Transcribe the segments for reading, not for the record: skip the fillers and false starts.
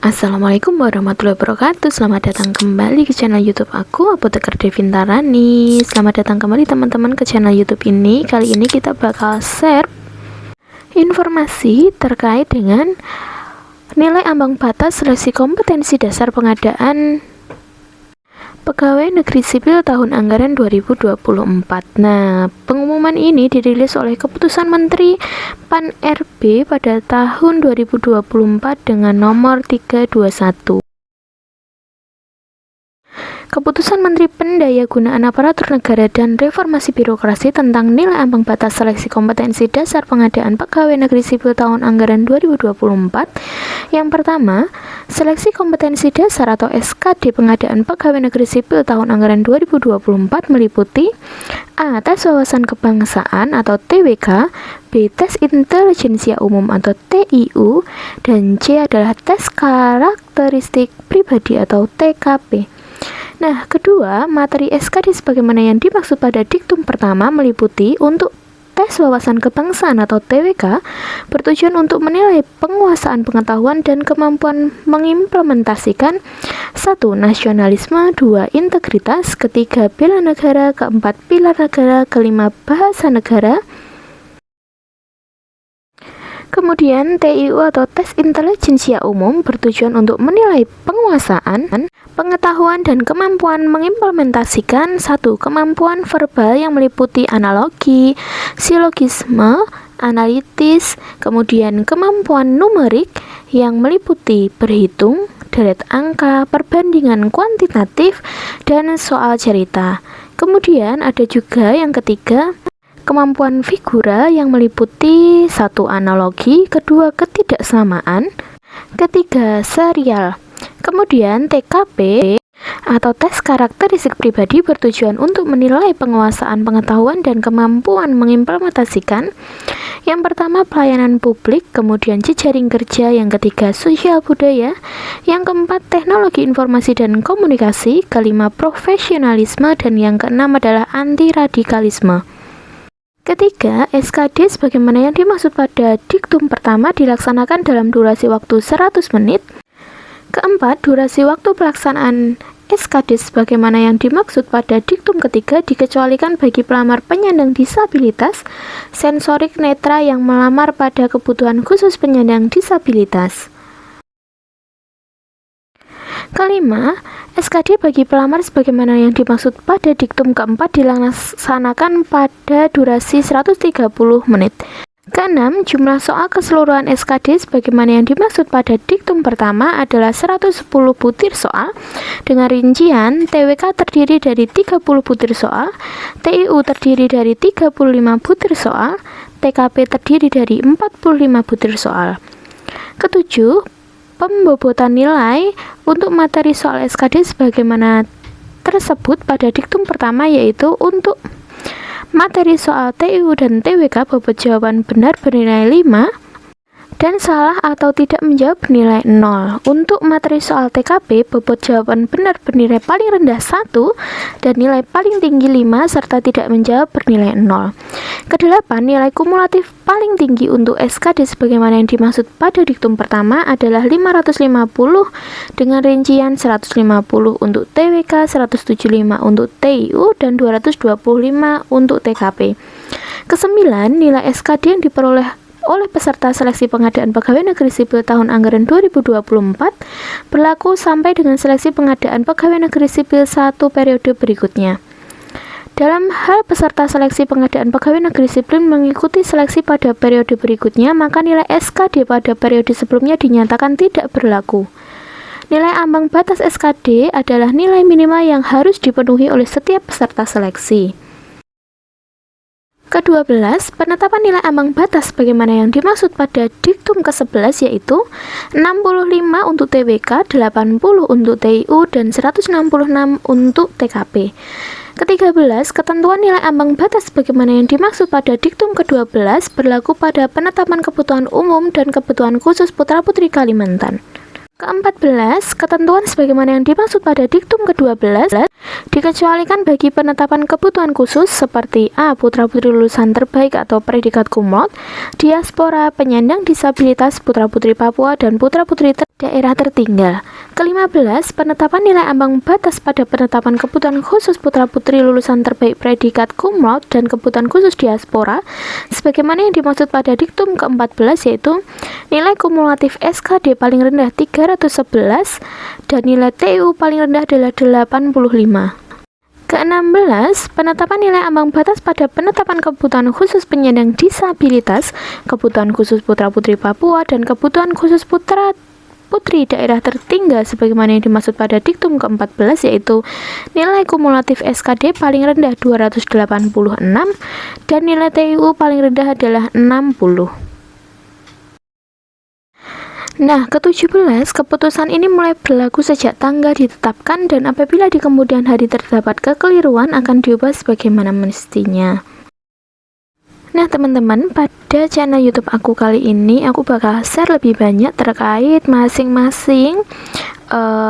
Assalamualaikum warahmatullahi wabarakatuh. Selamat datang kembali ke channel YouTube aku, Apoteker Devin Tarani. Selamat datang kembali teman-teman ke channel YouTube ini. Kali ini kita bakal share informasi terkait dengan nilai ambang batas seleksi kompetensi dasar pengadaan Pegawai Negeri Sipil tahun anggaran 2024. Nah, pengumuman ini dirilis oleh Keputusan Menteri Pan-RB pada tahun 2024 dengan nomor 321. Keputusan Menteri Pendayagunaan Aparatur Negara dan Reformasi Birokrasi tentang nilai ambang batas seleksi kompetensi dasar pengadaan pegawai negeri sipil tahun anggaran 2024. Yang pertama, seleksi kompetensi dasar atau SKD pengadaan pegawai negeri sipil tahun anggaran 2024 meliputi A. Tes wawasan kebangsaan atau TWK, B. Tes intelijensia umum atau TIU, dan C adalah tes karakteristik pribadi atau TKP. Nah, kedua, materi SKD sebagaimana yang dimaksud pada diktum pertama meliputi untuk tes wawasan kebangsaan atau TWK bertujuan untuk menilai penguasaan pengetahuan dan kemampuan mengimplementasikan 1. Nasionalisme, 2. Integritas, ketiga bela negara, keempat pilar negara, kelima bahasa negara. Kemudian TIU atau tes intelijensia umum bertujuan untuk menilai penguasaan, pengetahuan dan kemampuan mengimplementasikan 1. Kemampuan verbal yang meliputi analogi, silogisme, analitis, kemudian kemampuan numerik yang meliputi berhitung, deret angka, perbandingan kuantitatif, dan soal cerita. Kemudian ada juga yang ketiga, kemampuan figura yang meliputi 1. Analogi, kedua ketidaksamaan, ketiga serial. Kemudian TKP atau tes karakteristik pribadi bertujuan untuk menilai penguasaan pengetahuan dan kemampuan mengimplementasikan yang pertama pelayanan publik, kemudian jejaring kerja, yang ketiga sosial budaya, yang keempat teknologi informasi dan komunikasi, kelima profesionalisme, dan yang keenam adalah anti radikalisme. Ketiga, SKD sebagaimana yang dimaksud pada diktum pertama dilaksanakan dalam durasi waktu 100 menit. Keempat, durasi waktu pelaksanaan SKD sebagaimana yang dimaksud pada diktum ketiga dikecualikan bagi pelamar penyandang disabilitas sensorik netra yang melamar pada kebutuhan khusus penyandang disabilitas. Kelima, SKD bagi pelamar sebagaimana yang dimaksud pada diktum keempat dilaksanakan pada durasi 130 menit. Keenam, jumlah soal keseluruhan SKD sebagaimana yang dimaksud pada diktum pertama adalah 110 butir soal dengan rincian TWK terdiri dari 30 butir soal, TIU terdiri dari 35 butir soal, TKP terdiri dari 45 butir soal. Ketujuh, pembobotan nilai untuk materi soal SKD sebagaimana tersebut pada diktum pertama, yaitu untuk materi soal TIU dan TWK bobot jawaban benar bernilai 5 dan salah atau tidak menjawab bernilai 0. Untuk materi soal TKP bobot jawaban benar bernilai paling rendah 1 dan nilai paling tinggi 5 serta tidak menjawab bernilai 0. Kedelapan, nilai kumulatif paling tinggi untuk SKD sebagaimana yang dimaksud pada diktum pertama adalah 550 dengan rincian 150 untuk TWK, 175 untuk TIU, dan 225 untuk TKP. Kesembilan, nilai SKD yang diperoleh oleh peserta seleksi pengadaan pegawai negeri sipil tahun anggaran 2024 berlaku sampai dengan seleksi pengadaan pegawai negeri sipil 1 periode berikutnya. Dalam hal peserta seleksi pengadaan pegawai negeri sipil mengikuti seleksi pada periode berikutnya, maka nilai SKD pada periode sebelumnya dinyatakan tidak berlaku. Nilai ambang batas SKD adalah nilai minimal yang harus dipenuhi oleh setiap peserta seleksi. Ke-12, penetapan nilai ambang batas bagaimana yang dimaksud pada diktum ke-11 yaitu 65 untuk TWK, 80 untuk TIU, dan 166 untuk TKP. Ke-13, ketentuan nilai ambang batas bagaimana yang dimaksud pada diktum ke-12 berlaku pada penetapan kebutuhan umum dan kebutuhan khusus putra-putri Kalimantan. Ke-14, ketentuan sebagaimana yang dimaksud pada diktum ke-12 dikecualikan bagi penetapan kebutuhan khusus seperti A. Putra-putri lulusan terbaik atau predikat cum laude, diaspora, penyandang disabilitas, putra-putri Papua, dan putra-putri daerah tertinggal. Ke-15, penetapan nilai ambang batas pada penetapan kebutuhan khusus putra-putri lulusan terbaik predikat cum laude dan kebutuhan khusus diaspora sebagaimana yang dimaksud pada diktum ke-14, yaitu nilai kumulatif SKD paling rendah 311 dan nilai TIU paling rendah adalah 85. Ke-16, penetapan nilai ambang batas pada penetapan kebutuhan khusus penyandang disabilitas, kebutuhan khusus putra-putri Papua, dan kebutuhan khusus putra-putri daerah tertinggal sebagaimana yang dimaksud pada diktum ke-14, yaitu nilai kumulatif SKD paling rendah 286 dan nilai TIU paling rendah adalah 60. Nah, ke-17, keputusan ini mulai berlaku sejak tanggal ditetapkan dan apabila di kemudian hari terdapat kekeliruan akan diubah sebagaimana mestinya. Nah, teman-teman, pada channel YouTube aku kali ini aku bakal share lebih banyak terkait masing-masing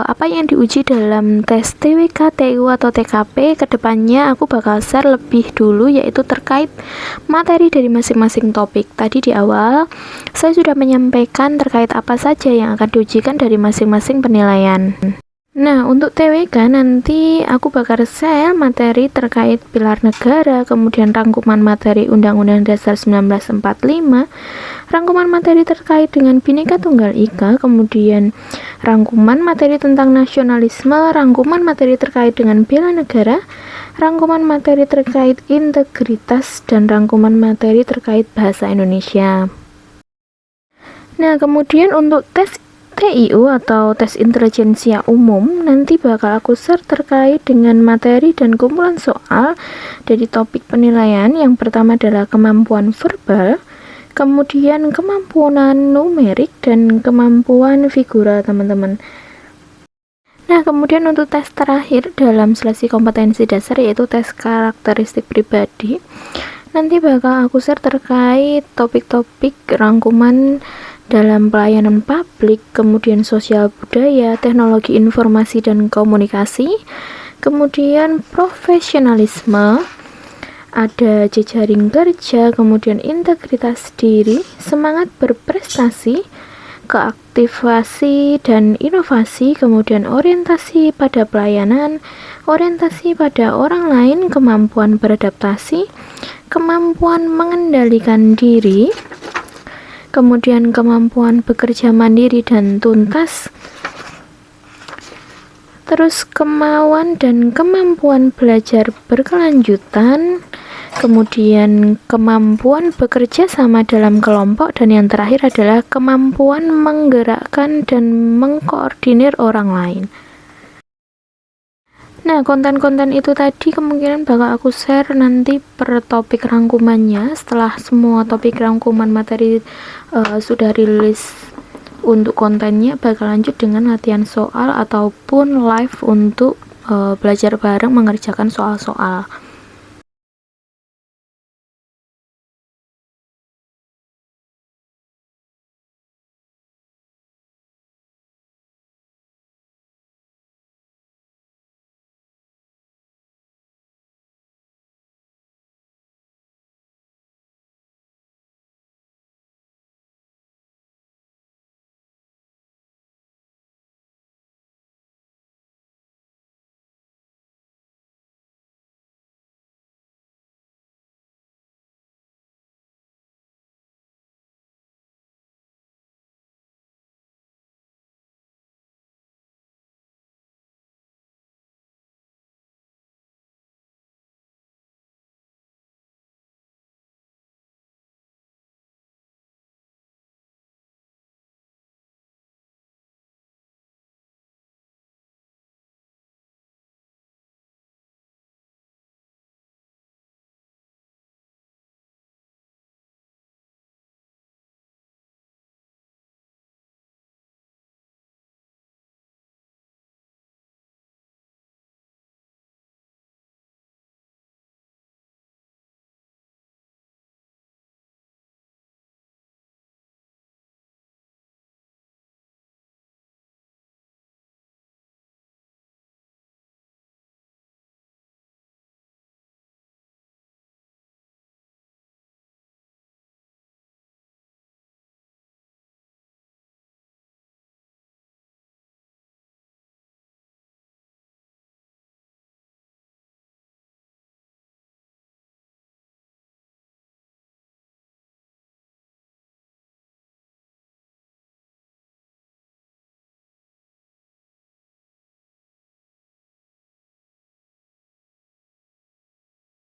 apa yang diuji dalam tes TWK, TIU atau TKP. Kedepannya aku bakal share lebih dulu yaitu terkait materi dari masing-masing topik. Tadi di awal saya sudah menyampaikan terkait apa saja yang akan diujikan dari masing-masing penilaian. Nah, untuk TWK nanti aku bakal share materi terkait pilar negara, kemudian rangkuman materi Undang-Undang Dasar 1945, rangkuman materi terkait dengan Bhinneka Tunggal Ika, kemudian rangkuman materi tentang nasionalisme, rangkuman materi terkait dengan bela negara, rangkuman materi terkait integritas, dan rangkuman materi terkait bahasa Indonesia. Nah, kemudian untuk tes TIU atau tes intelijensia umum nanti bakal aku share terkait dengan materi dan kumpulan soal dari topik penilaian. Yang pertama adalah kemampuan verbal, kemudian kemampuan numerik, dan kemampuan figura, teman-teman. Nah, kemudian untuk tes terakhir dalam seleksi kompetensi dasar yaitu tes karakteristik pribadi. Nanti bakal aku share terkait topik-topik rangkuman dalam pelayanan publik, kemudian sosial budaya, teknologi informasi dan komunikasi, kemudian profesionalisme, ada jejaring kerja, kemudian integritas diri, semangat berprestasi, keaktivasi dan inovasi, kemudian orientasi pada pelayanan, orientasi pada orang lain, kemampuan beradaptasi, kemampuan mengendalikan diri, kemudian kemampuan bekerja mandiri dan tuntas, terus kemauan dan kemampuan belajar berkelanjutan, kemudian kemampuan bekerja sama dalam kelompok, dan yang terakhir adalah kemampuan menggerakkan dan mengkoordinir orang lain. Nah, konten-konten itu tadi kemungkinan bakal aku share nanti per topik rangkumannya. Setelah semua topik rangkuman materi sudah rilis untuk kontennya, bakal lanjut dengan latihan soal ataupun live untuk belajar bareng mengerjakan soal-soal.